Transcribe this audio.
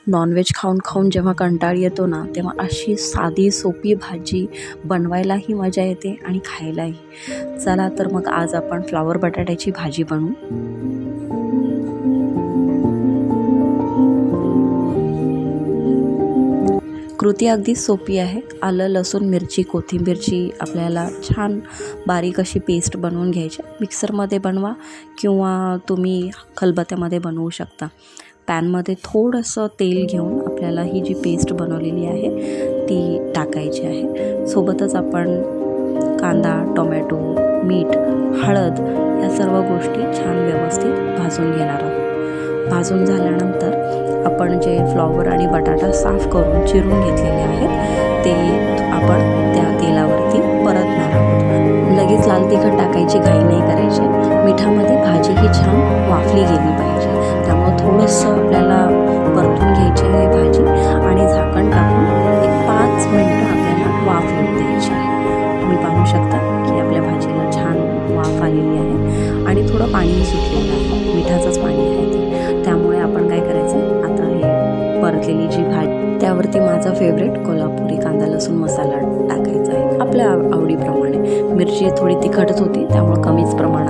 Non veg खाऊन खाऊन जेव्हा कंटाळा येतो ना, तेव्हा अशी साधी सोपी भाजी बनवायलाही मजा येते आणि खायलाही. चला तर मग आज आपण फ्लॉवर बटाट्याची भाजी बनवू. कृती अगदी सोपी आहे. आलं, लसूण, मिरची, कोथिंबीरची आपल्याला छान बारीक अशी पेस्ट बनवून घ्यायची. मिक्सरमध्ये बनवा किंवा तुम्ही खलबत्त्यामध्ये बनवू शकता. पॅनमध्ये थोडंसं तेल घेऊन आपल्याला ही जी पेस्ट बनवलेली आहे ती टाकायची आहे. सोबतच आपण कांदा, टोमॅटो, मीठ, हळद या सर्व गोष्टी छान व्यवस्थित भाजून घेणार आहोत. भाजून झाल्यानंतर आपण जे फ्लॉवर आणि बटाटा साफ करून चिरून घेतलेले आहेत ते आपण त्या तेलावरती परतणार आहोत. लगेच लाल तिखट टाकायची घाई नाही करायची. मिठामध्ये भाजी ही छान वाफली गेली पाहिजे. त्यामुळे थोडंसं आपल्याला परतून घ्यायची आहे भाजी आणि झाकण टाकून एक 5 मिनटं आपल्याला वाफ येऊ द्यायची आहे. तुम्ही पाहू शकता की आपल्या भाजीला छान वाफ आलेली आहे आणि थोडं पाणी सुटलेलं आहे. मिठाचंच पाणी आहे ते. त्यामुळे आपण काय करायचं आहे, आता हे परतलेली जी भाजी त्यावरती माझा फेवरेट कोल्हापुरी कांदा लसूण मसाला टाकायचा आहे आपल्या आवडीप्रमाणे. मिरची थोडी तिखटच होती त्यामुळे कमीच प्रमाणात